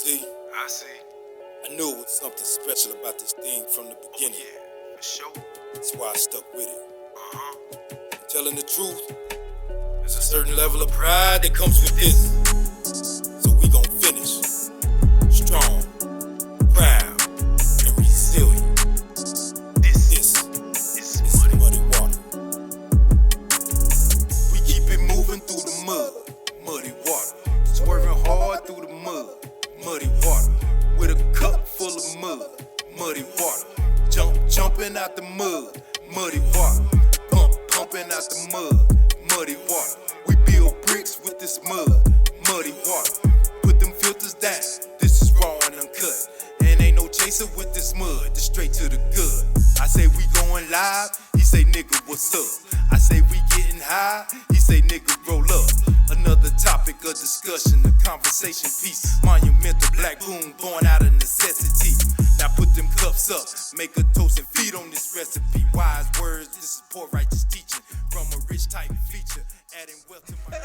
See, I see. I knew it was something special about this thing from the beginning. Yeah, for sure. That's why I stuck with it. Telling the truth, There's a certain level of pride that comes with this. So we gon' finish strong, proud, and resilient. This is muddy water. We keep it moving through the muddy water. Swerving hard through the muddy water. With a cup full of muddy water. Jumping out the muddy water. Pumping out the muddy water. We build bricks with this muddy water. Put them filters down, this is raw and uncut. And ain't no chaser with this mud, just straight to the good. I say we going live, he say nigga what's up. I say we getting high, he say nigga roll up. Another topic of discussion, a conversation piece. Monumental black boom born out of necessity. Now put them cups up, make a toast and feed on this recipe. Wise words, this is poor righteous teaching from a rich type feature. Adding wealth to my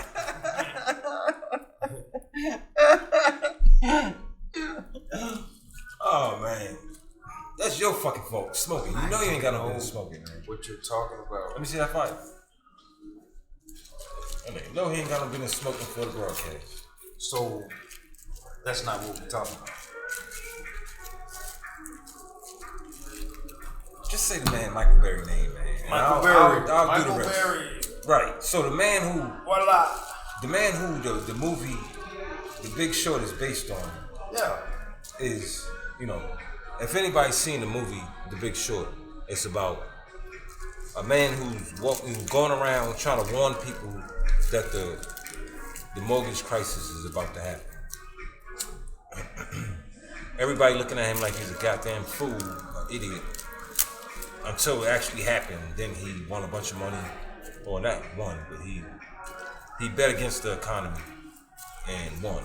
Oh man, that's your fucking fault. Smoking, you know you ain't got no business smoking, man. What you're talking about? Let me see that fight. I mean, no, he ain't got no business smoking for the broadcast. So, that's not what we're talking about. Just say the man Michael Berry name, man. Michael Berry. I'll do the Michael rest. Berry. Right. So the man who Voila. the movie The Big Short is based on Yeah. is, you know, if anybody's seen the movie The Big Short, it's about a man who's going around trying to warn people that the mortgage crisis is about to happen. Everybody looking at him like he's a goddamn fool, an idiot, until it actually happened. Then he won a bunch of money, or not won, but he bet against the economy and won.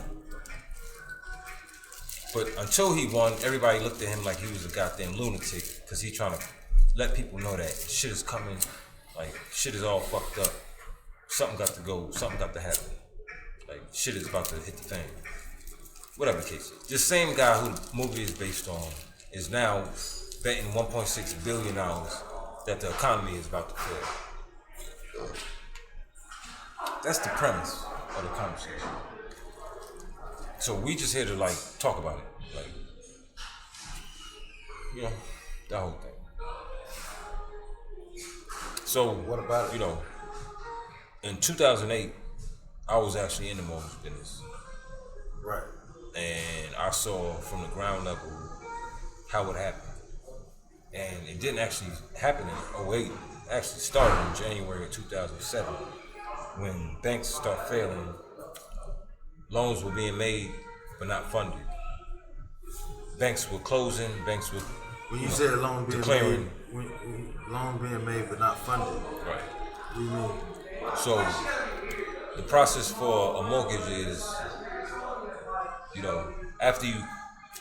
But until he won, everybody looked at him like he was a goddamn lunatic because he trying to let people know that shit is coming, like shit is all fucked up. Something got to go, something got to happen. Like shit is about to hit the fan. Whatever the case is. This same guy who the movie is based on is now betting $1.6 billion that the economy is about to fail. That's the premise of the conversation. So we just here to like talk about it, like, you know, that whole thing. So What about it? You know, in 2008, I was actually in the mortgage business, Right. and I saw from the ground level how it happened. And it didn't actually happen in 08. It actually started in January of 2007 when banks start failing. Loans were being made but not funded. Banks were closing. Banks were When you said loan being declaring. made, loan being made but not funded, Right. what do you mean? So the process for a mortgage is, you know, after you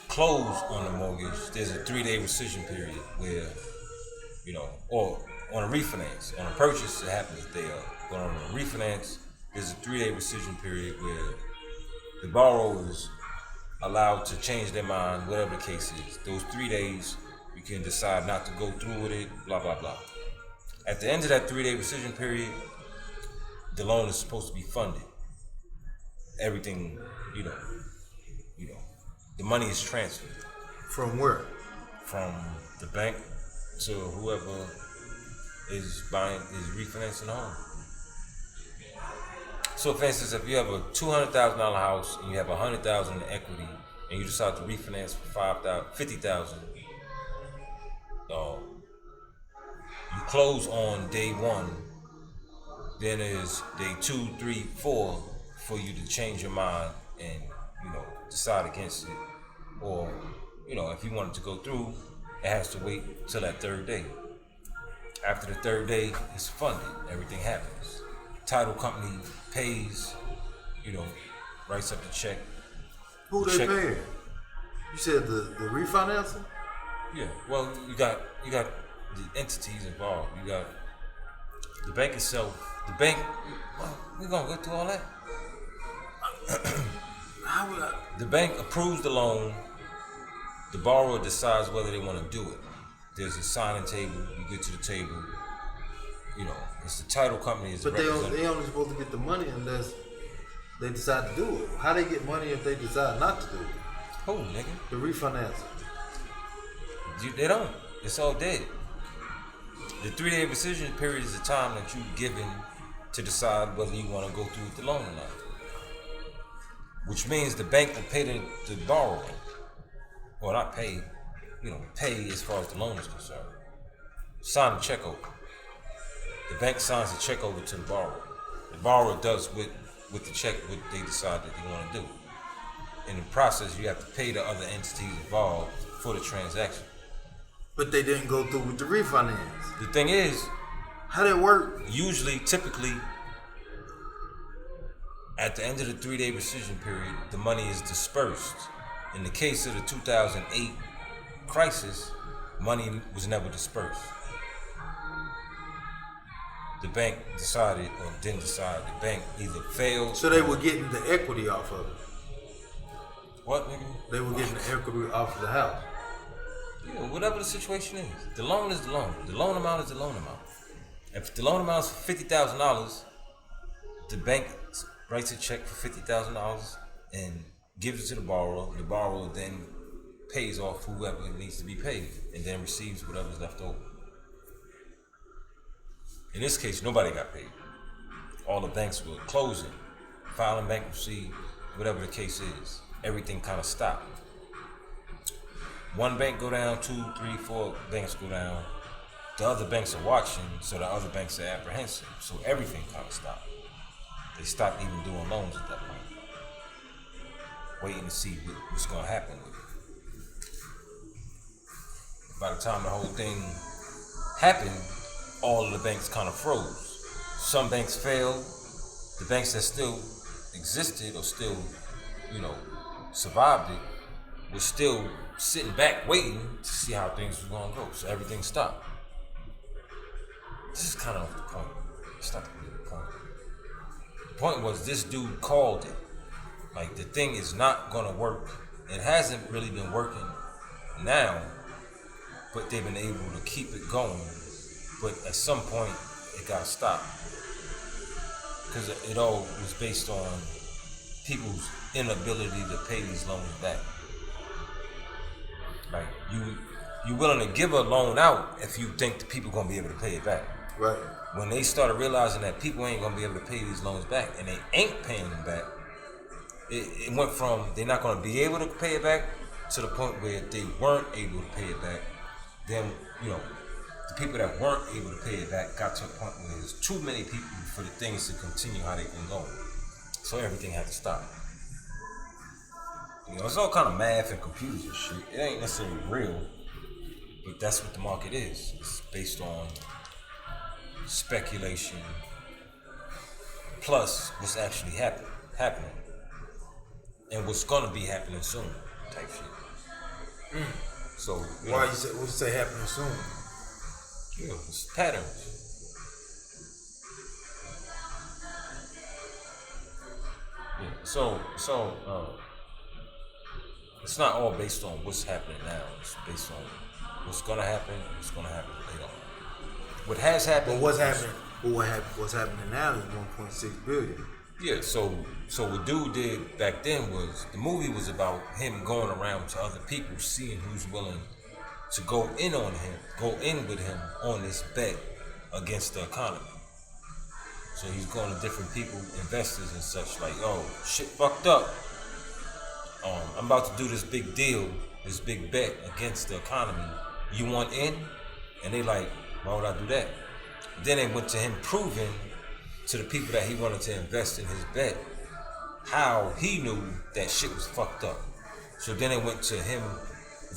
close on the mortgage, there's a 3-day rescission period where, you know, or on a refinance. On a purchase, it happens there. But on a refinance, there's a 3-day rescission period where the borrower is allowed to change their mind, whatever the case is. Those 3 days, you can decide not to go through with it, blah, blah, blah. At the end of that 3-day rescission period, the loan is supposed to be funded. Everything, you know, the money is transferred From where? from the bank to whoever is refinancing the home. So for instance, if you have a $200,000 house and you have $100,000 in equity and you decide to refinance for $50,000, you close on day 1, then is day 2, 3, 4 for you to change your mind and, you know, decide against it. Or, you know, if you want it to go through, it has to wait till that 3rd day. After the 3rd day, it's funded. Everything happens. Title company pays, you know, writes up the check. Who they paying? You said the refinancer? Yeah. Well, you got the entities involved. You got the bank itself. The bank. Well, we're gonna go through all that. How would I? The bank approves the loan. The borrower decides whether they want to do it. There's a signing table. You get to the table. You know, it's the title company. But they only supposed to get the money unless they decide to do it. How they get money if they decide not to do it? Who, nigga? The refinance. They don't. It's all dead. The 3-day rescission period is the time that you've given to decide whether you want to go through with the loan or not. Which means the bank will pay the borrower. Well, not pay, pay as far as the loan is concerned. Sign the check over. The bank signs the check over to the borrower. The borrower does with the check what they decide that they want to do. In the process, you have to pay the other entities involved for the transaction. But they didn't go through with the refinance. The thing is, how that work? Usually, typically, at the end of the 3-day rescission period, the money is dispersed. In the case of the 2008 crisis, money was never dispersed. The bank decided or didn't decide. The bank either failed. So they were getting the equity off of it. What, nigga? They were getting the equity off of the house. Yeah, whatever the situation is. The loan is the loan. The loan amount is the loan amount. If the loan amount is $50,000, the bank writes a check for $50,000 and gives it to the borrower. The borrower then pays off whoever needs to be paid and then receives whatever's left over. In this case, nobody got paid. All the banks were closing, filing bankruptcy, whatever the case is. Everything kind of stopped. One bank go down, 2, 3, 4 banks go down. The other banks are watching, so the other banks are apprehensive. So everything kind of stopped. They stopped even doing loans at that point, waiting to see what's going to happen with it. By the time the whole thing happened, all of the banks kind of froze. Some banks failed. The banks that still existed or still, survived it were still sitting back waiting to see how things were going to go. So everything stopped. This is kind of off the point. It's not really the point. The point was this dude called it. Like, the thing is not going to work. It hasn't really been working now, but they've been able to keep it going. But at some point, it got to stop. Because it all was based on people's inability to pay these loans back. Like, you willing to give a loan out if you think the people going to be able to pay it back. Right. When they started realizing that people ain't going to be able to pay these loans back, and they ain't paying them back, it went from they're not going to be able to pay it back to the point where they weren't able to pay it back. Then, the people that weren't able to pay it back got to a point where there's too many people for the things to continue how they've been going. So everything had to stop. It's all kind of math and computers and shit. It ain't necessarily real, but that's what the market is. It's based on speculation plus what's actually happening and what's gonna be happening soon type shit. So why you say happening soon? It's patterns. Yeah. So it's not all based on what's happening now. It's based on what's gonna happen. What's gonna happen later on. What has happened. But what's happening now is 1.6 billion. Yeah. So what dude did back then was the movie was about him going around to other people, seeing who's willing to go in with him on this bet against the economy. So he's going to different people, investors and such, like, oh, shit fucked up. I'm about to do this big deal, this big bet against the economy. You want in? And they like, why would I do that? Then they went to him proving to the people that he wanted to invest in his bet how he knew that shit was fucked up. So then it went to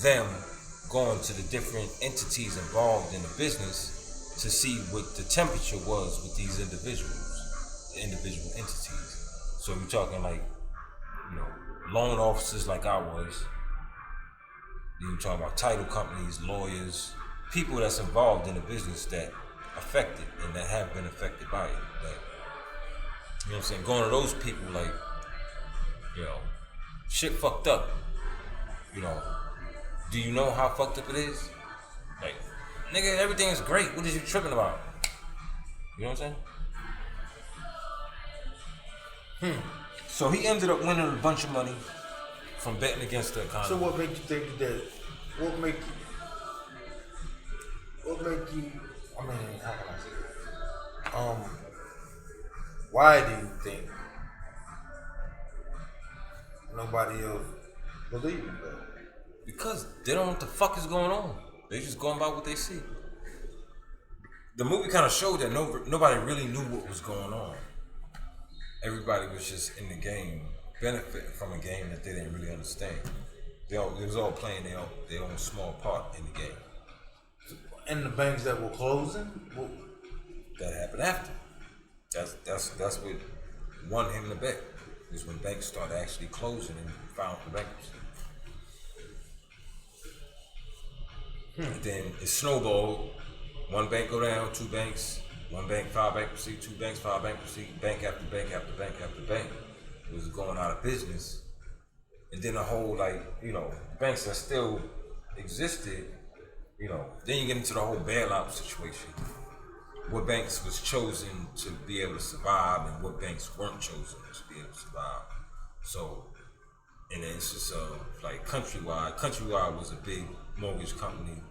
them going to the different entities involved in the business to see what the temperature was with these individual entities. So we're talking like, loan officers like I was. You're talking about title companies, lawyers, people that's involved in the business that affected and that have been affected by it. Like, you know what I'm saying? Going to those people like, shit fucked up. You know, do you know how fucked up it is? Like, nigga, everything is great. What is you tripping about? You know what I'm saying? So he ended up winning a bunch of money from betting against the economy. So what make you think that? What make you? I mean, how can I say it? Why do you think nobody else believes in that? Because they don't know what the fuck is going on. They just going by what they see. The movie kind of showed that nobody really knew what was going on. Everybody was just in the game, benefiting from a game that they didn't really understand. They was all playing their own small part in the game. And the banks that were closing, That happened after. That's what won him the bet. Was when banks started actually closing and filed for bankruptcy. And then it snowballed. One bank go down, two banks. One bank file bankruptcy, two banks file bankruptcy. Bank after bank after bank after bank was going out of business. And then the whole banks that still existed, then you get into the whole bailout situation. What banks was chosen to be able to survive and what banks weren't chosen to be able to survive. So, and then it's just like Countrywide. Countrywide was a big mortgage company.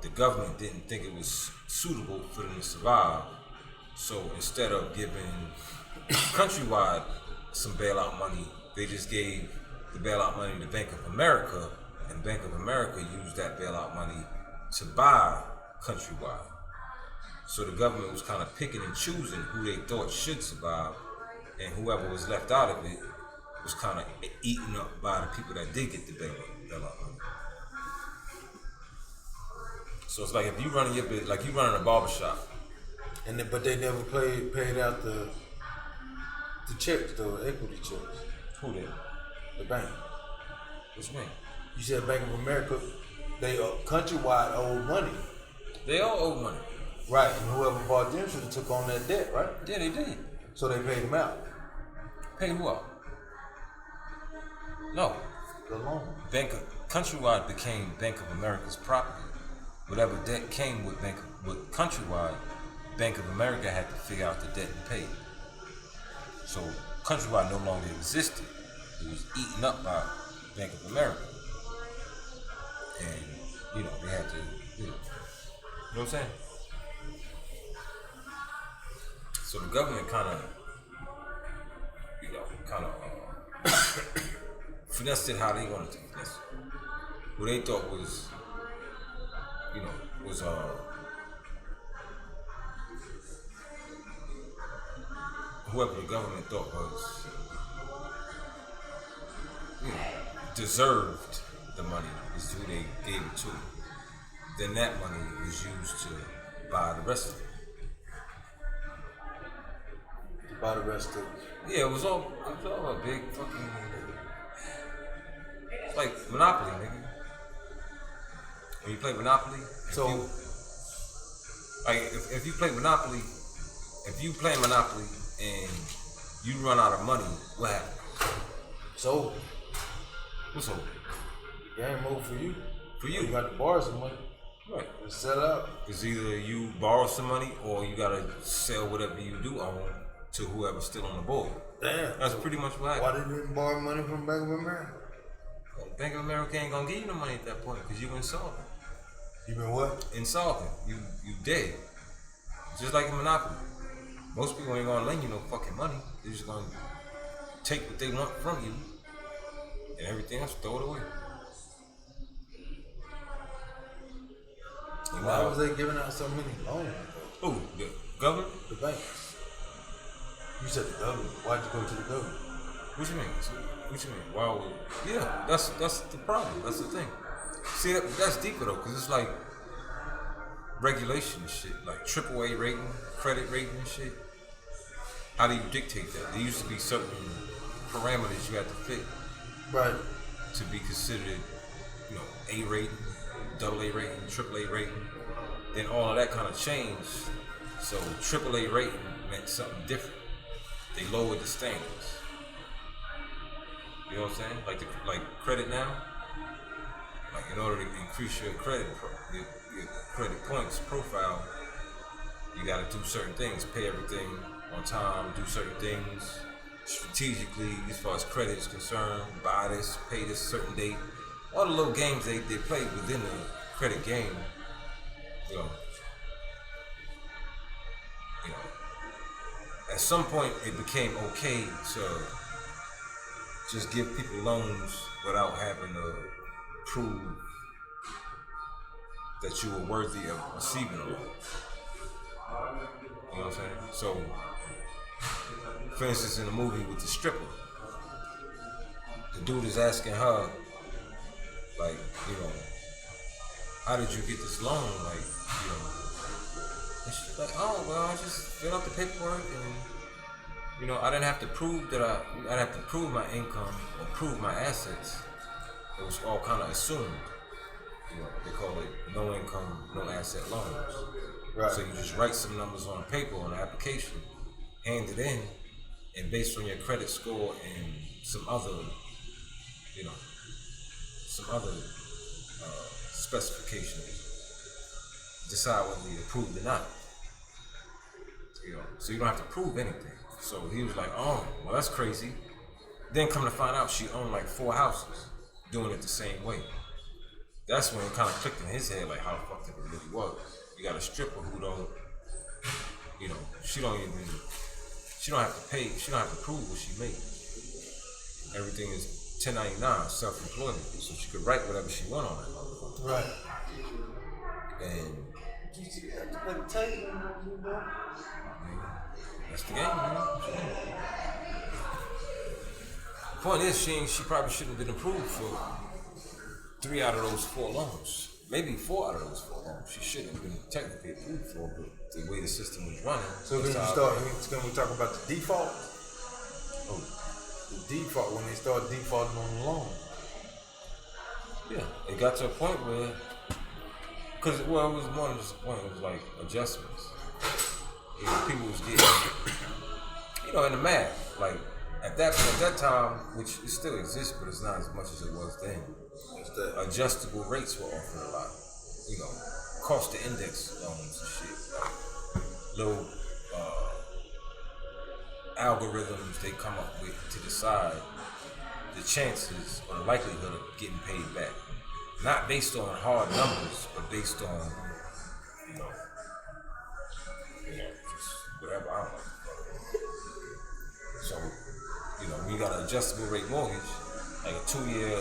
The government didn't think it was suitable for them to survive. So instead of giving Countrywide some bailout money, they just gave the bailout money to Bank of America, and Bank of America used that bailout money to buy Countrywide. So the government was kind of picking and choosing who they thought should survive, and whoever was left out of it was kind of eaten up by the people that did get the bailout money. So it's like if you running your business, like you running a barbershop, but they never paid out the checks, the equity checks. Who did? The bank. Which mean? You said Bank of America, they Countrywide owed money. They all owe money. Right, and whoever bought them should have took on that debt, right? Yeah, they did. So they paid them out. Paid who out? No. The loan. Countrywide became Bank of America's property. Whatever debt came with Countrywide, Bank of America had to figure out the debt and pay it. So Countrywide no longer existed. It was eaten up by Bank of America. And, they had to, you know what I'm saying? So the government kind of finessed it how they wanted to finesse it. What they thought was, whoever the government thought was, deserved the money is who they gave it to. Then that money was used to buy the rest of it. To buy the rest of it. Yeah, it was all a big fucking. It's like Monopoly, nigga. When you play Monopoly, if you play Monopoly, if you play Monopoly and you run out of money, what happens? So, What's over? game over for you. For you. You got to borrow some money. Right. It's set up. It's either you borrow some money or you gotta sell whatever you do own to whoever's still on the board. Damn. That's pretty much what Why happened. didn't you borrow money from Bank of America? Bank of America ain't gonna give you the money at that point because you insolvent. You been what? Insolvent. You dead. Just like in Monopoly. Most people ain't gonna lend you no fucking money. They're just gonna take what they want from you and everything else, throw it away. Why was they giving out so many loans? Who? The government? The banks. You said the government. Why'd you go to the government? What you mean? What you mean? Why would? Yeah, that's the problem. That's the thing. See, that's deeper though, because it's like regulation and shit, like AAA rating, credit rating and shit. How do you dictate that? There used to be certain parameters you had to fit, Right. to be considered, A rating, AA rating, AAA rating. Then all of that kind of changed. So AAA rating meant something different. They lowered the standards. You know what I'm saying? Like credit now. Like in order to increase your credit your credit points profile, you got to do certain things, pay everything on time, do certain things strategically as far as credit is concerned, buy this, pay this certain date. All the little games they play within the credit game, you know, at some point it became okay to just give people loans without having to prove that you were worthy of receiving a loan. You know what I'm saying? So, for instance, in the movie with the stripper, the dude is asking her, like, you know, how did you get this loan? Like, you know, and she's like, oh, well, I just filled out the paperwork and, you know, I didn't have to prove that I'd have to prove my income or prove my assets. It was all kind of assumed. You know, they call it no income, no asset loans. Right. So you just write some numbers on paper on an application, hand it in, and based on your credit score and some other specifications, decide whether you're approved or not. You know, so you don't have to prove anything. So he was like, oh, well, that's crazy. Then come to find out she owned like 4 houses doing it the same way. That's when it kind of clicked in his head, like how the fuck it really was. You got a stripper who don't, you know, she don't have to pay, she don't have to prove what she made. Everything is 1099, self-employment, so she could write whatever she want on it. Right. And You have to play the tape. that's the game, man. The point is, she probably shouldn't have been approved for 3 out of those 4 loans. Maybe 4 out of those 4 loans. She shouldn't have been technically approved for, but the way the system was running. So then we talk about the default. Oh, The default, when they start defaulting on the loan. yeah, it got to a point where, because it was more than just a point. It was like adjustments. You know, people was getting, you know, in the math. Like at that time, which it still exists, but it's not as much as it was then. Adjustable rates were offered a lot. You know, cost to index loans and shit. Like little algorithms they come up with to decide the chances or the likelihood of getting paid back. Not based on hard numbers, but based on, you know, just whatever, I don't know. So, you know, when you got an adjustable rate mortgage, like a 2-year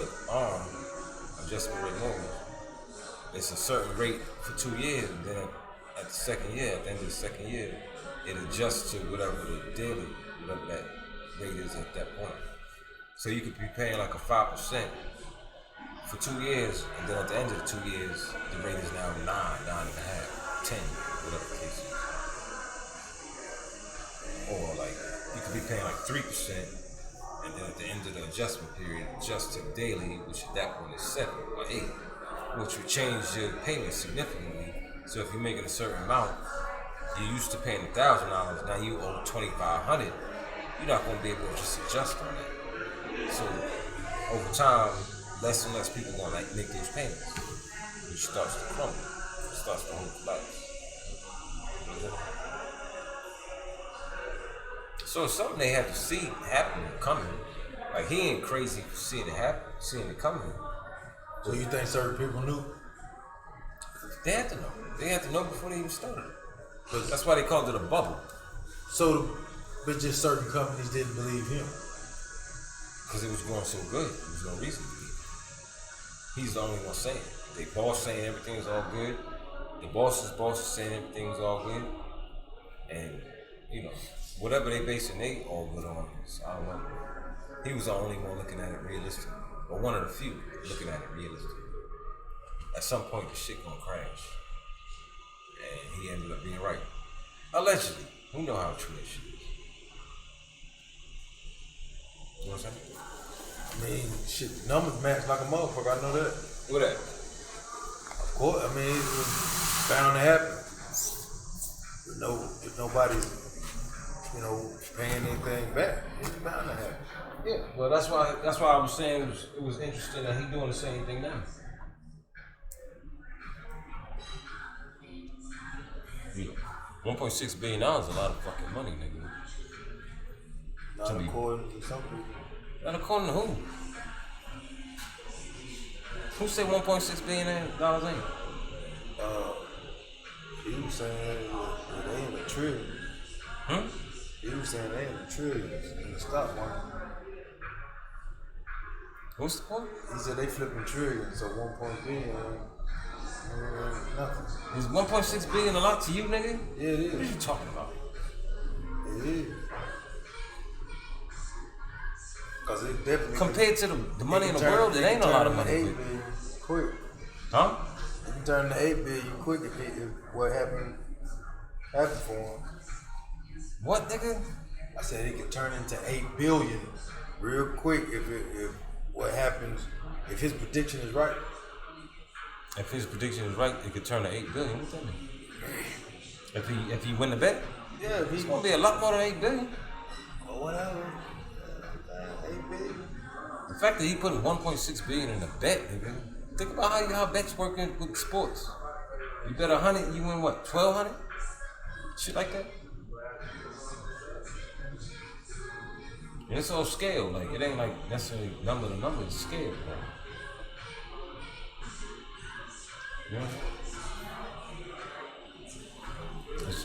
adjustable rate mortgage, it's a certain rate for 2 years, and then at the end of the second year, it adjusts to whatever that rate is at that point. So you could be paying like a 5% for 2 years, and then at the end of the 2 years, the rate is now 9.5, 10, whatever the case is. Or like, you could be paying like 3%, and then at the end of the adjustment period, adjust to daily, which at that point is 7 or 8, which would change your payment significantly. So if you're making a certain amount, you're used to paying $1,000, now you owe $2,500, you're not going to be able to just adjust on that. So over time, less and less people are going to make those payments, which starts to crumble, it starts to collapse. So it's something they have to see happening, coming. Like he ain't crazy for seeing it happen, seeing it coming. So you think certain people knew? They had to know. They had to know before they even started. But that's why they called it a bubble. So, but just certain companies didn't believe him. Because it was going so good, there was no reason to believe. He's the only one saying it. They boss saying everything's all good. The boss's boss is saying everything's all good. And, you know, whatever they basing they all good on, I don't know. He was the only one looking at it realistically. Or one of the few looking at it realistically. At some point, the shit gonna crash. And he ended up being right. Allegedly. We know how true that shit is. You know what I'm saying? I mean, shit, the numbers match like a motherfucker, I know that. What that? Of course, I mean, it was bound to happen. But nobody paying anything back. It's bound to happen. Yeah, well, that's why I was saying it was interesting that he doing the same thing now. 1.6 billion dollars is a lot of fucking money, nigga. Not according to some people. Not according to who? Who said 1.6 billion dollars ain't? He was saying that they in the trillions. He was saying they in the trillions in the stock market. What's the point? He said they flipping trillions, so 1 billion nothing. Is 1.6 billion a lot to you, nigga? Yeah, it What are is. you talking about? It is. Because it definitely Compared to the money in the world, it ain't a lot of money. 8 billion quick. Huh? You can turn to 8 billion quick if what happened for him. What, nigga? I said it could turn into 8 billion real quick if what happens, if his prediction is right. If his prediction is right, it could turn to 8 billion. What that mean? If he win the bet, Yeah, if it's he gonna be a lot more than 8 billion. or whatever. 8 billion. The fact that he put 1.6 billion in a bet, nigga. Think about how bets work with sports. You bet 100, you win what? 1,200? Shit like that. And it's all scale. Like it ain't like necessarily number to number. It's scale. Right? You know? It's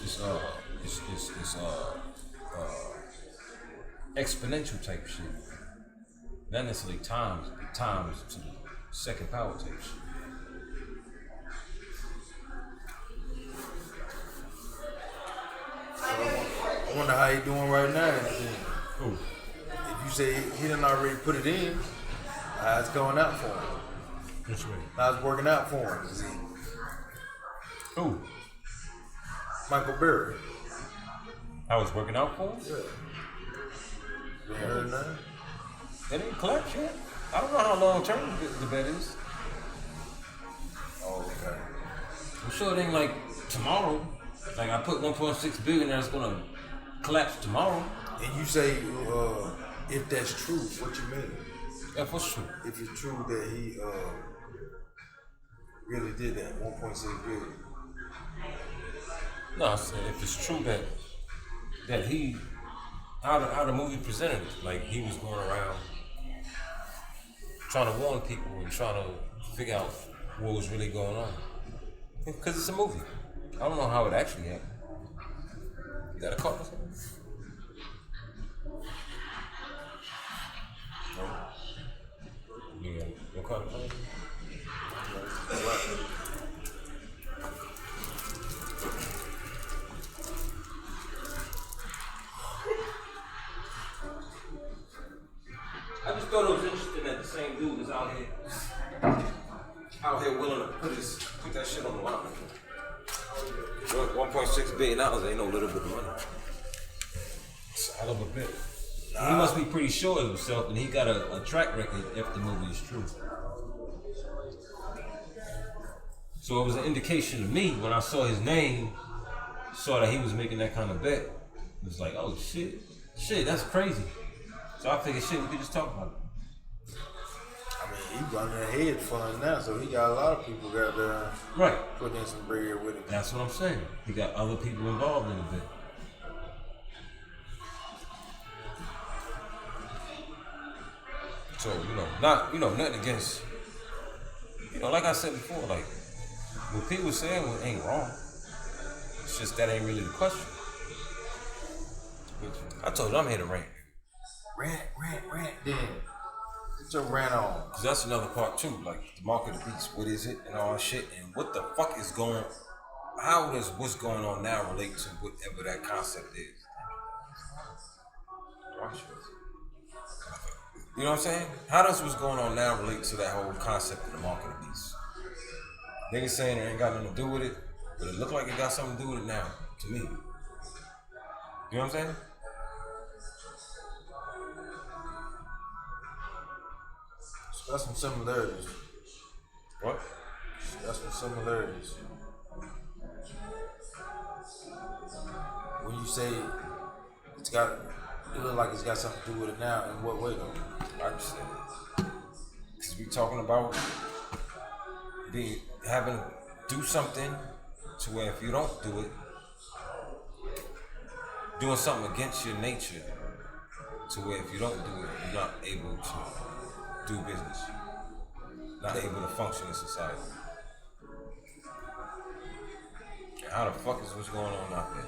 exponential type shit. Not necessarily times to the second power type shit. I wonder how he doing right now. Who? If you say he done already put it in, how it's going out for him? Which way? How's it working out for him? Is he Who? Michael Berry? How it's working out for him? Yeah. You ain't heard nothing? It ain't collapsed yet. I don't know how long term the bet is. Oh, okay. I'm sure it ain't like tomorrow. Like I put 1.6 billion there, it's gonna collapse tomorrow. And you say if that's true, what you mean? If what's true? If it's true that he really did that 1.6 billion. No, I said if it's true that he how the movie presented it, like he was going around trying to warn people and trying to figure out what was really going on. Because it's a movie. I don't know how it actually happened. You got a call or something? You got a call? I just thought it was interesting that the same dude is out here willing to put that shit on the line. $1.6 billion ain't no little bit of money. It's a hell of a bit. He must be pretty sure of himself, and he got a track record if the movie is true. So it was an indication to me when I saw his name, saw that he was making that kind of bet. It was like, oh shit, that's crazy. So I figured, shit, we could just talk about it. I mean, he running a hedge fund now, so he got a lot of people got there Right. putting in some bread with him. That's what I'm saying. He got other people involved in the bet. So, nothing against, like I said before, like, what people saying ain't wrong. It's just that ain't really the question. I told you I'm here to rant. Rant, then. Get your rant on. Because that's another part too, like the mark of the beast, what is it and all that shit, and what the fuck is going, how does what's going on now relate to whatever that concept is? You know what I'm saying? How does what's going on now relate to that whole concept of the mark of the beast? Niggas saying it ain't got nothing to do with it, but it look like it got something to do with it now, to me. You know what I'm saying? Got some similarities. What? Got some similarities. When you say it look like it's got something to do with it now. In what way though? I just said it. Because we talking about having to do something to where if you don't do it, doing something against your nature to where if you don't do it, you're not able to do business, not able to function in society. And how the fuck is what's going on out there?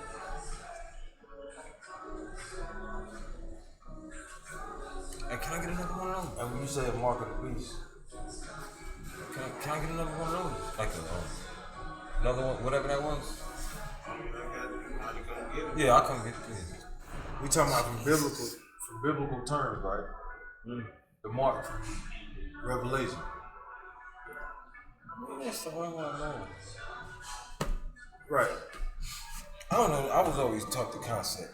Hey, can I get another one of those? And when you say a mark of the beast, Can I get another one of those? Like another one, whatever that was. Yeah, I'll come get it. we talking about from biblical terms, right? The mark from Revelation. That's the one I know. Right. I don't know. I was always taught the concept.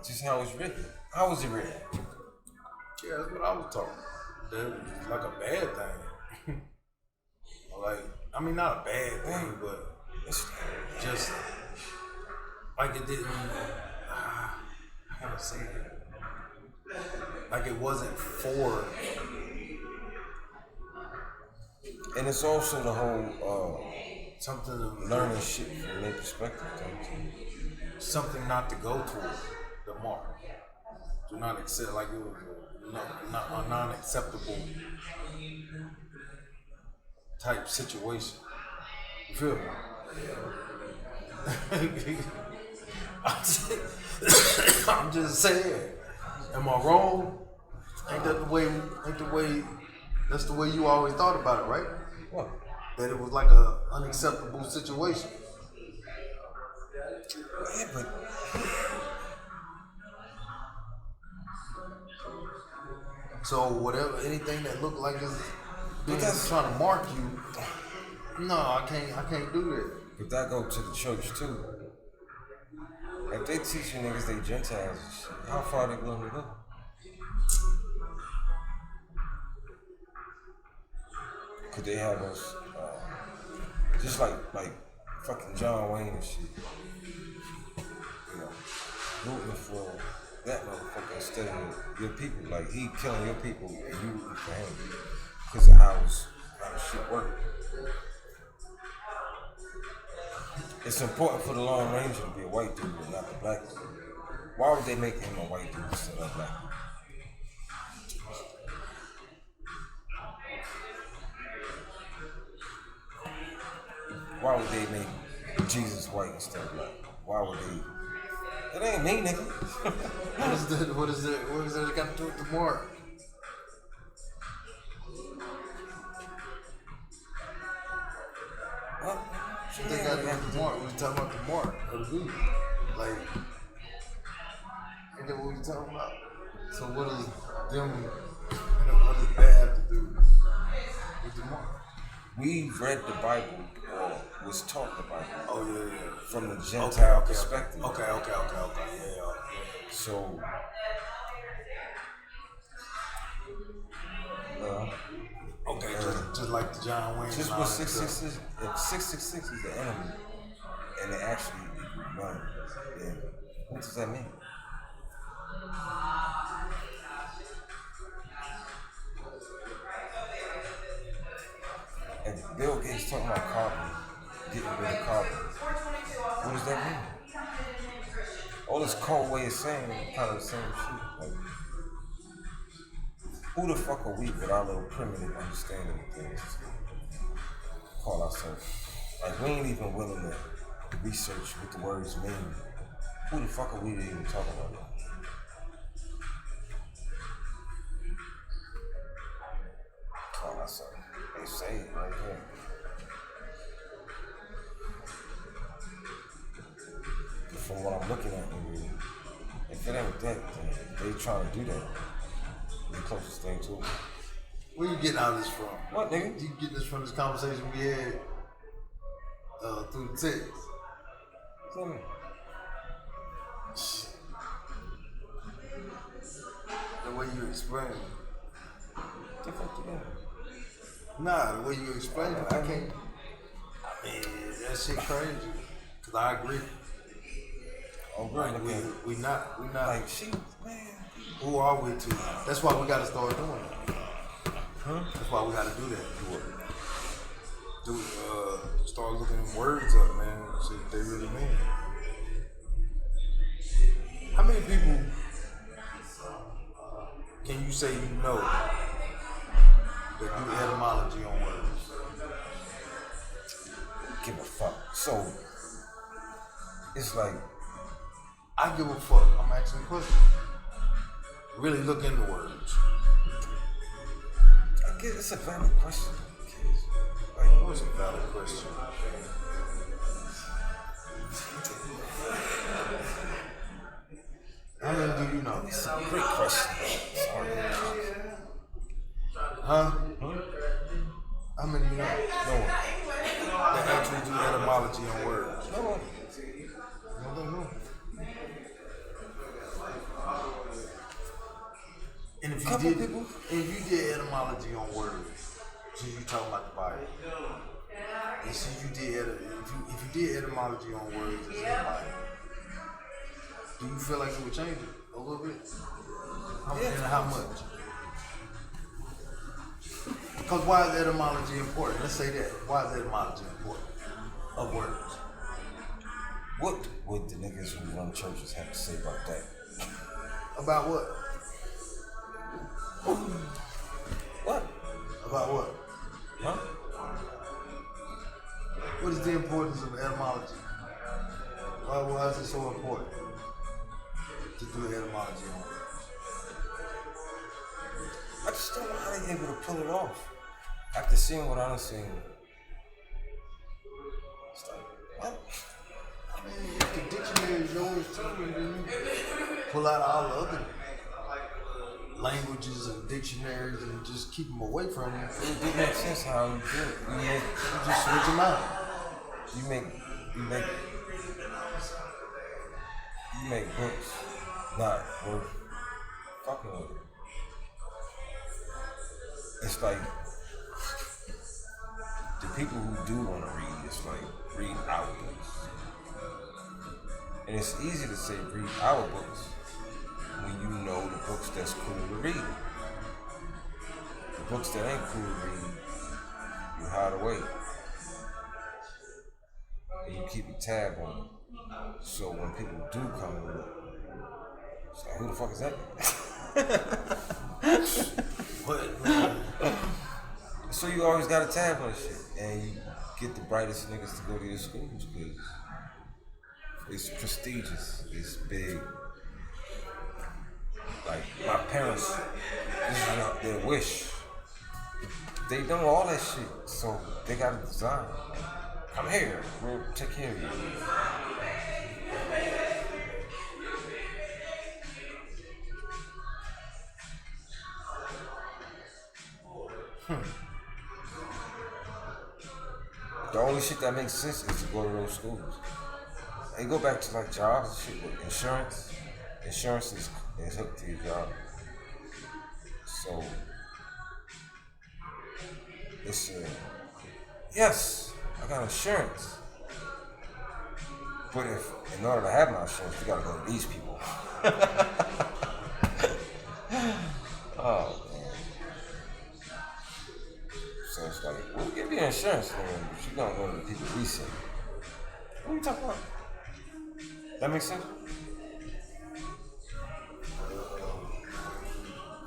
Just how it's written. How was it written? Yeah, that's what I was taught. That it was like a bad thing. Like, I mean, not a bad thing, but It's just like it didn't. How can I say it? Like it wasn't for. and it's also the whole Something to learning shit from their perspective. something not to go toward the mark. Do not accept, like it was a non-acceptable type situation. You feel me? I'm just saying. Am I wrong? Ain't that the way? That's the way you always thought about it, right? What? That it was like a unacceptable situation. Yeah, but So whatever, anything that looked like it's being that's- trying to mark you, no, I can't do that. But that go to the church too. If they teaching niggas they Gentiles and shit, how far they willing to go? Could they have us just like fucking John Wayne and shit? You know, rooting for that motherfucker instead of your people. Like he killing your people and you rooting for him because of how the shit work. It's important for the Lone Ranger to be a white dude and not the black dude. Why would they make him a white dude instead of a black dude? Why would they make Jesus white instead of black? Why would they? It ain't me, nigga. What is that got to do with the mark? What? They got to do with the mark. We talking about the mark of the beast. Like, ain't that what we talking about? So what does that have to do with the mark? We read the Bible or was taught the Bible Oh yeah. from the Gentile Okay. perspective. Okay. Yeah. So, well, Okay, just like the John Wayne. just and all what that 666, if 666 is the enemy, and they actually run, then what does that mean? And Bill Gates talking about carbon, getting rid of carbon. What does that mean? All this cold way of saying kind of the same shit. Like, who the fuck are we with our little primitive understanding of things to call ourselves? Like, we ain't even willing to research what the words mean. Who the fuck are we to even talk about that? Call ourselves. They say it right here. From what I'm looking at, nigga, if it ain't that, then they trying to do that. The closest thing to it. Where you getting all this from? What, nigga? You getting this from this conversation we had through the text? Tell me. The way you explain it. The fuck you doing? Nah, the way you explain it, I can't. I mean, that shit crazy. Cause I agree. Oh, girl, Like, we not like she, man. who are we to? That's why we gotta start doing it. Huh? That's why we gotta do that. Start looking words up, man. See what they really mean. How many people can you say you know that do etymology on words? Give a fuck. So it's like, I give a fuck. I'm asking a question. Really look into words. I guess it's a valid question. Like, What's a valid question? How many do you know? it's a great question. Sorry. Huh? Huh? How many you know? No one. That actually do etymology on words. No one. No, don't know. And if you Couple did, people. if you did etymology on words, since you talking about the Bible, and since you did, if you did etymology on words in the Bible, do you feel like it would change it a little bit? And how much? Because why is etymology important? Let's say that. Why is etymology important? Of words. What would the niggas who run churches have to say about that? About what? What? About what? Huh? What is the importance of etymology? Why is it so important to do etymology on it? I just don't know how they able to pull it off. After seeing what I done seen. It's like, what? I mean, if the dictionary is yours too, and then you pull out all the other languages and dictionaries and just keep them away from you. It do make sense how you do it. You just switch them out. You make books not worth fucking with. It's like the people who do want to read, it's like read our books. And it's easy to say read our books when you know the books that's cool to read. The books that ain't cool to read, you hide away. And you keep a tab on them. So when people do come to it, it's like, who the fuck is that? So you always got a tab on shit. And you get the brightest niggas to go to your schools because it's prestigious, it's big. Like my parents, this is their wish. They know all that shit, so they got a design. Come here, we'll take care of you. The only shit that makes sense is to go to those schools. And go back to like jobs and shit with insurance. Insurance is hooked to your job. So it's yes, I got insurance. But if in order to have my insurance, you gotta go to these people. Oh man. So it's like, we'll give you insurance, man, but you're gonna go to the people we see. What are you talking about? That makes sense?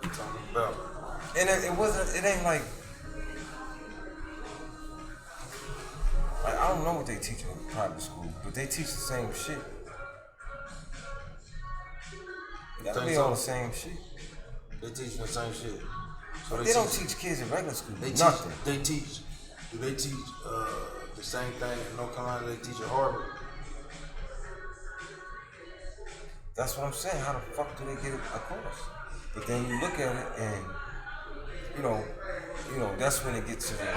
Talking about. And it ain't like I don't know what they teach in private school, but they teach the same shit. They all the same shit. They teach the same shit. So They don't teach kids in regular school. They nothing. They teach. Do they teach the same thing in North Carolina they teach at Harvard? That's what I'm saying. How the fuck do they get it across? But then you look at it and you know, that's when it gets to the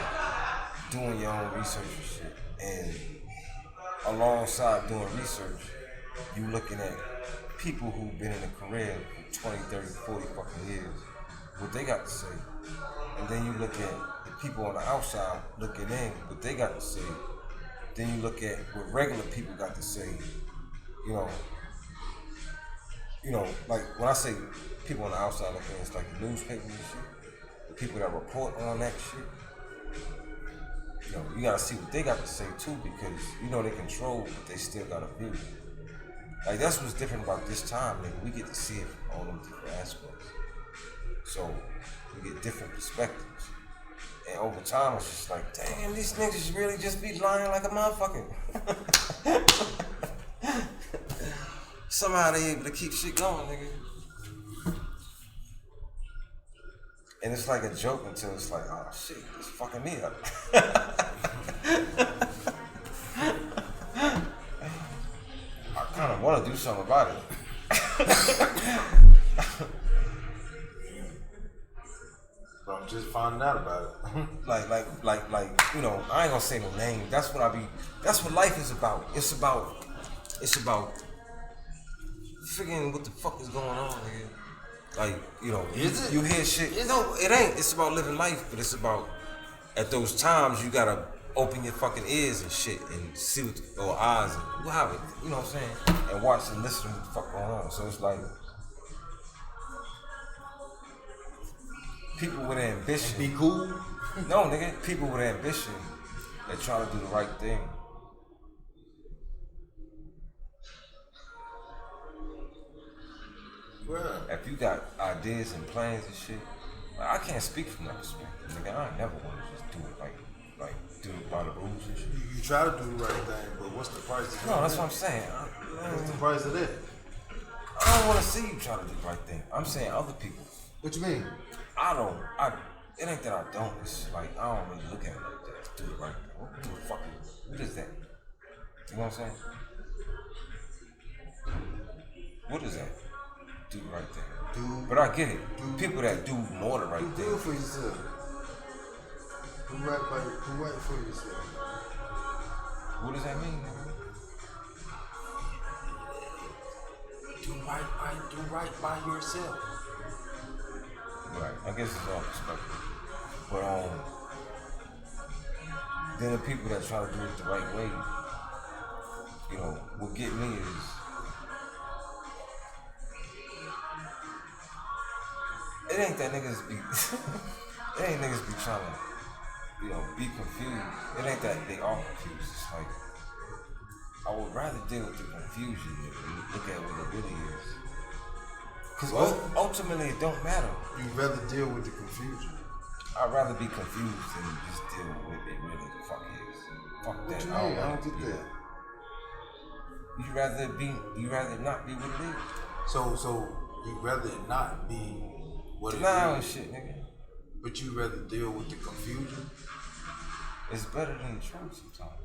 doing your own research and shit. And alongside doing research, you looking at people who've been in a career for 20, 30, 40 fucking years, what they got to say. And then you look at the people on the outside looking in, what they got to say. Then you look at what regular people got to say, you know, you know, like when I say people on the outside looking, it's like the newspapers and shit, the people that report on that shit. You know, you gotta see what they got to say too, because you know they control, but they still got a view. Like that's what's different about this time, nigga. We get to see it from all them different aspects. So we get different perspectives. And over time, it's just like, damn, these niggas really just be lying like a motherfucker. Somehow they able to keep shit going, nigga. And it's like a joke until it's like, oh shit, it's fucking me up. I kind of want to do something about it. But I'm just finding out about it. like, you know, I ain't gonna say no name. That's what life is about. It's about figuring what the fuck is going on, nigga. Like, you know, Is it? You hear shit. No, it ain't. It's about living life, but it's about, at those times, you gotta open your fucking ears and shit and see what, or eyes, and whatever, you know what I'm saying? And watch and listen to what the fuck going on. So it's like, people with ambition. Be cool. No, nigga, people with ambition that try to do the right thing. Well, If you got ideas and plans and shit, like, I can't speak from that perspective, nigga. I never want to just do it like do it by the rules and shit. you try to do the right thing, but what's the price of No, that? that's what I'm saying. What's the price of that? I don't want to see you try to do the right thing. I'm saying other people. What you mean? It ain't that I don't. It's like, I don't really look at it like that. Do the right thing. What the fuck what is that? You know what I'm saying? What is that? Do the right thing. But I get it. People that do more the right Do thing. good for yourself. Do right for yourself. What does that mean? Do right by yourself. Right. I guess it's all perspective. But then the people that try to do it the right way, you know, what get me is it ain't that niggas be it ain't niggas be trying to, you know, be confused. It ain't that they are confused. It's like I would rather deal with the confusion than look at what it really is. Because ultimately it don't matter. You'd rather deal with the confusion. I'd rather be confused than just deal with what it really the fuck is. Fuck What that. you mean? I don't get be that. You rather not be what it is. So you'd rather it not be what it Denial and is, shit, nigga. but you'd rather deal with the confusion. It's better than the truth sometimes.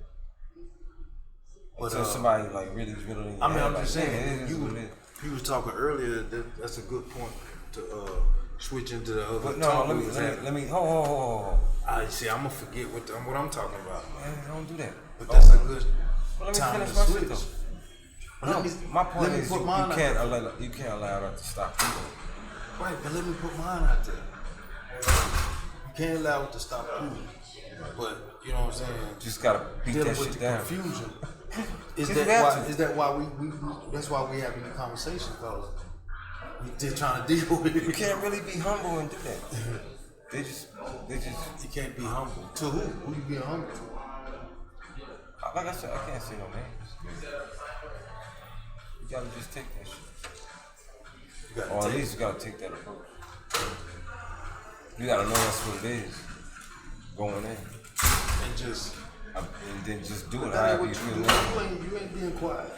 But, Until somebody like really in your I mean, head, I'm like, just saying, yeah, it is what it is. you was talking earlier. That's a good point to switch into the other. But no, talk let we was having. me hold. I see. I'm gonna forget what I'm talking about. Man, don't do that. But that's a good Well, let me time to finish my shit switch. though. Let No, me- my point let me is put you mine out can't there. allow that to stop you. Right, but let me put mine out there. You can't allow it to stop you. But you know what I'm saying? Just gotta beat Dealing that with shit the down. confusion. Is You that have why? to. Is that why we that's why we having the conversation, fellas? We just trying to deal with it. You can't really be humble and do that. They just You can't be humble. To who? Who you being humble to? like I said, I can't say no names. You gotta just take that shit. You gotta Or at take least you gotta take that approach. You gotta know that's what it is. Going in. and just. And then just do it That ain't however what you you feel. do. You ain't being quiet.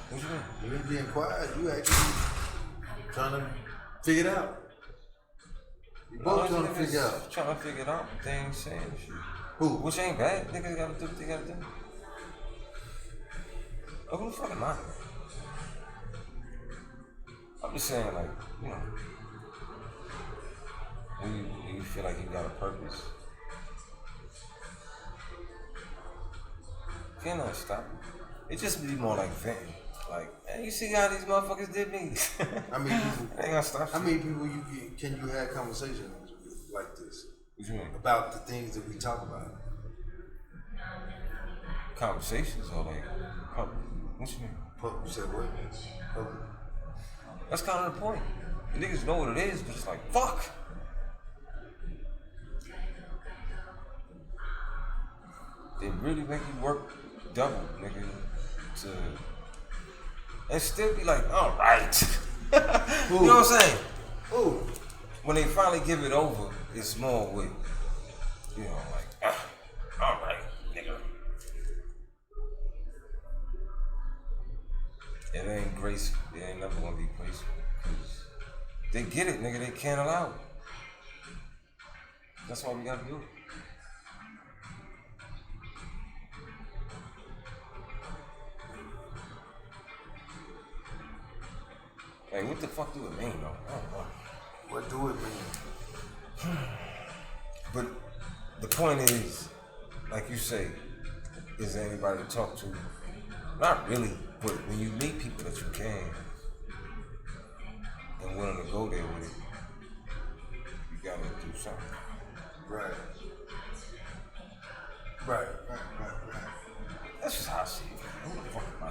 What you mean? You ain't being quiet. You actually trying to figure it out. You both trying to figure out. Trying to figure it out. They ain't saying shit. Who? Which ain't bad. Niggas gotta do what they gotta do. Oh, who the fuck am I? I'm just saying, like, you know, when you feel like you got a purpose, you cannot stop it. It just be more like venting. Like, man, you see how these motherfuckers did me? I mean, people, They ain't gonna stop how shit. many people can you have conversations with like this What you mean? about the things that we talk about? Conversations or like, what you mean? You said what? That's kind of the point. The niggas know what it is, but it's like, fuck. They really make you work double, nigga, and still be like, all right. You know what I'm saying? Ooh. When they finally give it over, it's more with, you know, like, all right, nigga. It ain't graceful. It ain't never gonna be graceful. They get it, nigga. They can't allow it. That's why we gotta do it. Hey, what the fuck do it mean, though? I don't know. What do it mean? But the point is, like you say, is there anybody to talk to? Not really, but when you meet people that you can and willing to go there with it, you gotta do something. Right. Right. That's just how I see it. Who the fuck am I?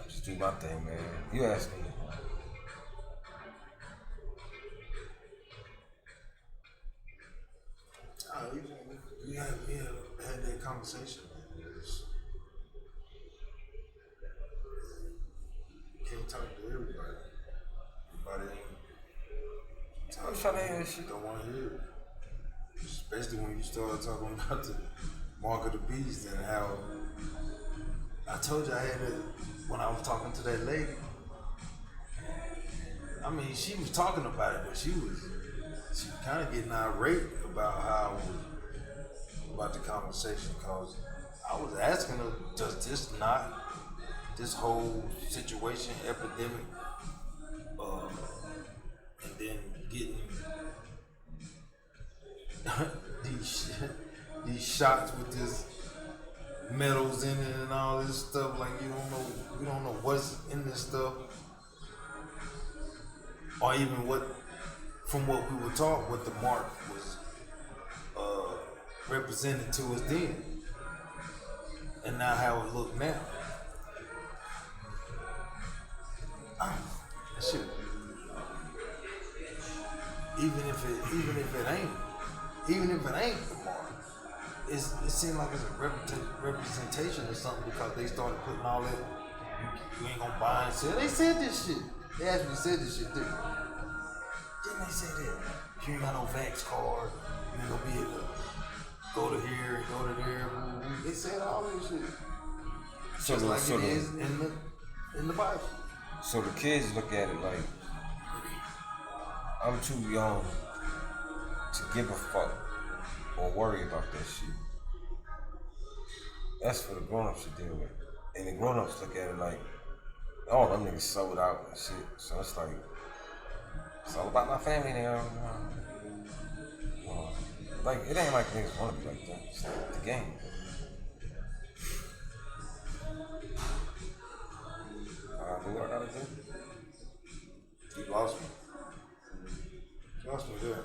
I just do my thing, man. You ask me. We had that conversation, man. You can't talk to everybody. Everybody I'm trying to hear this shit. don't want to hear it. Especially when you start talking about the mark of the beast and how I told you I had it when I was talking to that lady. I mean, she was talking about it, but she was kind of getting irate about how I was about the conversation, because I was asking her, does this whole situation, epidemic, and then getting these shots with this metals in it and all this stuff, like we don't know what's in this stuff, or even from what we were taught, what the mark was represented to us then, and now how it look now. That shit. Even if it ain't the mark, it seems like it's a representation or something, because they started putting all that. You ain't gonna buy and sell. They said this shit. They actually said this shit, didn't they say that? If you ain't got no Vax card, you ain't gonna be able to go to here and go to there. They said all this shit. Just like it is in the Bible. So the kids look at it like, I'm too young to give a fuck or worry about that shit. That's for the grown-ups to deal with. And the grown-ups look at it like, oh, them niggas sold out and shit. So it's like, it's all about my family now. Like, it ain't like niggas want to be like that. It's like the game. I do what I gotta do. You lost me. Lost me there.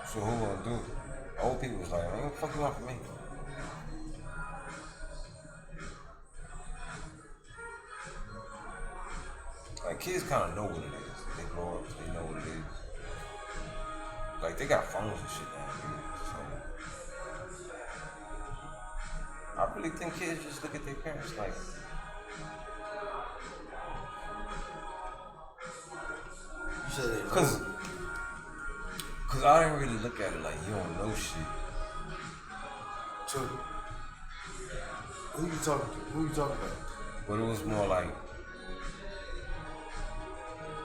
So who gonna do it? Old people was like, man, what the fuck you want from me? Like, kids kind of know what it is. They grow up, they know what it is. Like, they got phones and shit now, dude. So I really think kids just look at their parents like, You said they Cause I didn't really look at it like you don't know shit. So, who you talking to? Who you talking about? But it was more like,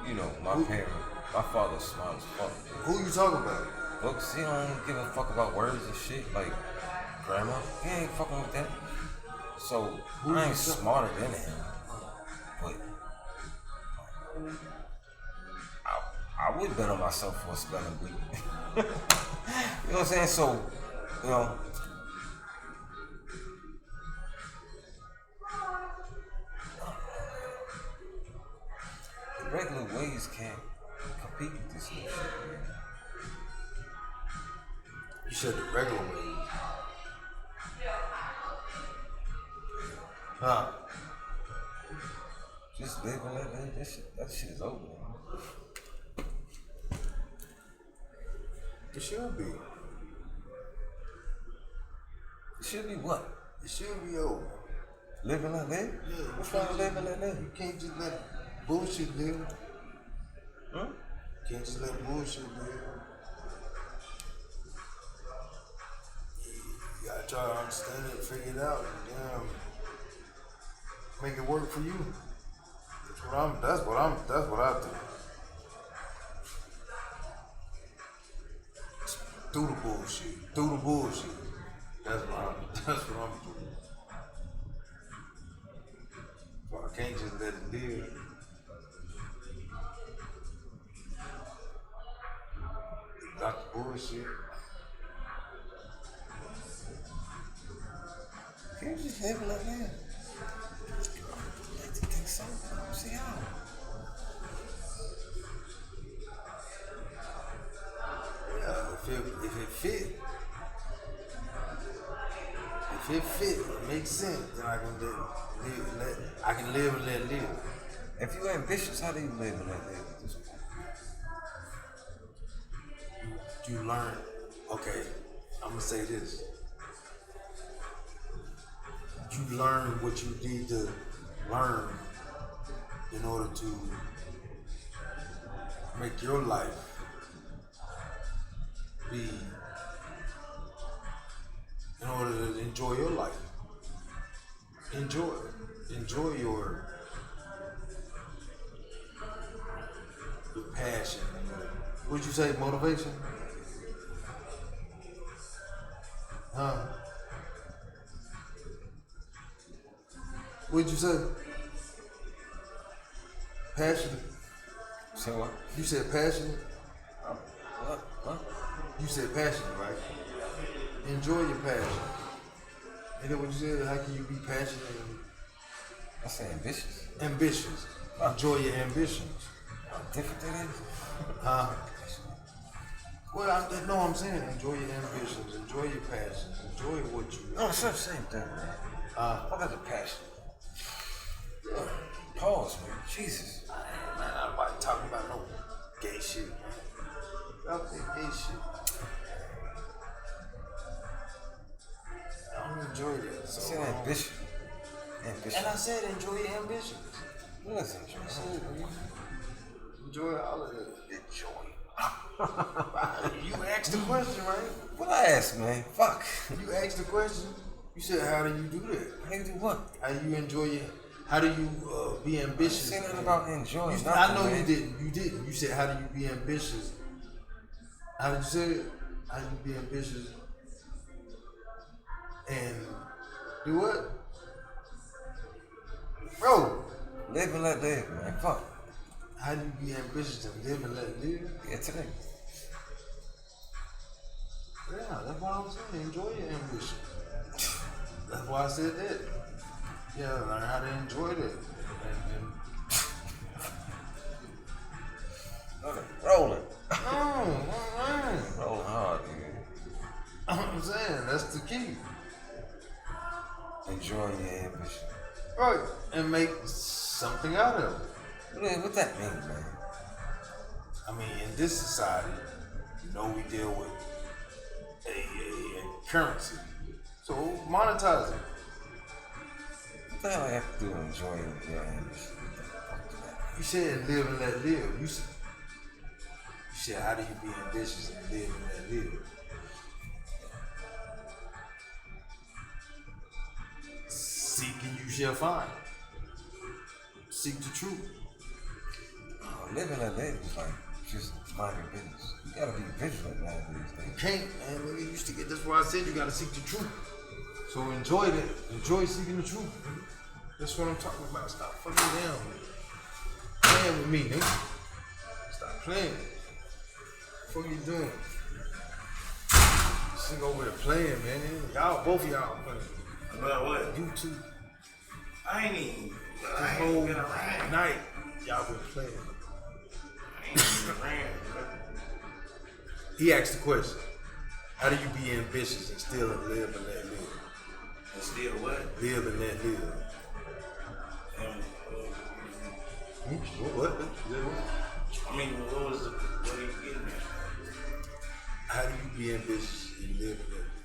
you know, my parents, my father's smart as fuck. Who you talking about? Books, he don't give a fuck about words and shit. Like, grandma, he ain't fucking with that. So, I ain't smarter than him. But I would bet on myself for a spelling bee. You know what I'm saying? So, you know, the regular ways can't compete with this new shit, man. You said the regular ways. Huh? Just live and let live. That shit is over. Man. It should be. It should be what? It should be over. Live and let live? Yeah. What's wrong with live and let live? You can't just let bullshit live. Huh? You can't just let bullshit live. You gotta try to understand it, figure it out, and make it work for you. That's what I do. Through the bullshit. That's what I'm doing. So I can't just let it live. Got the bullshit. Can't you just live and let live? I think so. See how? Yeah, if it fit, it makes sense, then I can live and let live. If you ambitious, how do you live and let live at this point? You learn. Okay, I'm gonna say this. You learn what you need to learn in order to make your life be, in order to enjoy your life. Enjoy your passion. What'd you say, motivation? Huh? What'd you say? Passionate. Say what? You said passionate? What? You said passionate, right? Enjoy your passion. And then what you said, how can you be passionate I say ambitious. and ambitious? Enjoy your ambitions. How different that is? Well, I'm saying enjoy your ambitions, enjoy your passions, enjoy what you No, it's not the same thing, man. I got the passion. Pause, man. Jesus. Man, I'm about talking about no gay shit, man. Stop that gay shit. I don't enjoy that. I So, said ambition. and I said enjoy your ambitions. Listen, Enjoy all of it. Enjoy. You asked the question, right? what I asked, man? Fuck. You asked the question. You said, how do you do that? How you do what? How do you enjoy your? How do you be ambitious? Say nothing about enjoying. I know man. you didn't. You didn't. You said, how do you be ambitious? How did you say it? How do you be ambitious and do what? Bro, Live and let live, man. Fuck. how do you be ambitious and live and let live? Yeah, today. Yeah, that's what I'm saying. Enjoy your ambition. That's why I said that. Yeah, learn how to enjoy that. And Okay. Rolling. man. Rolling hard, nigga. I'm saying that's the key. Enjoying your ambition. Right. And make something out of it. What that mean, man? I mean, in this society, you know, we deal with a currency. So monetize it. What the hell I have to do to enjoy your ambition? You said live and let live. You said how do you be ambitious and live and let live? Seek and you shall find. Seek the truth. Living and let live is like just mind your business. You gotta be vigilant nowadays. You can't, man. When you used to get, that's why I said you gotta seek the truth. So enjoy that. Enjoy seeking the truth. That's what I'm talking about. Stop fucking down. Playing with me, nigga. Stop playing. What the fuck you doing? Sitting over there playing, man. Y'all, both of y'all playing. About what? You two. I ain't even. The I whole ain't been around. night, y'all been playing. I ain't been around. He asked the question. How do you be ambitious and still live and let live? And still what? Live and let live. What? I mean, what was the, what are you getting at? How do you be in business and live in that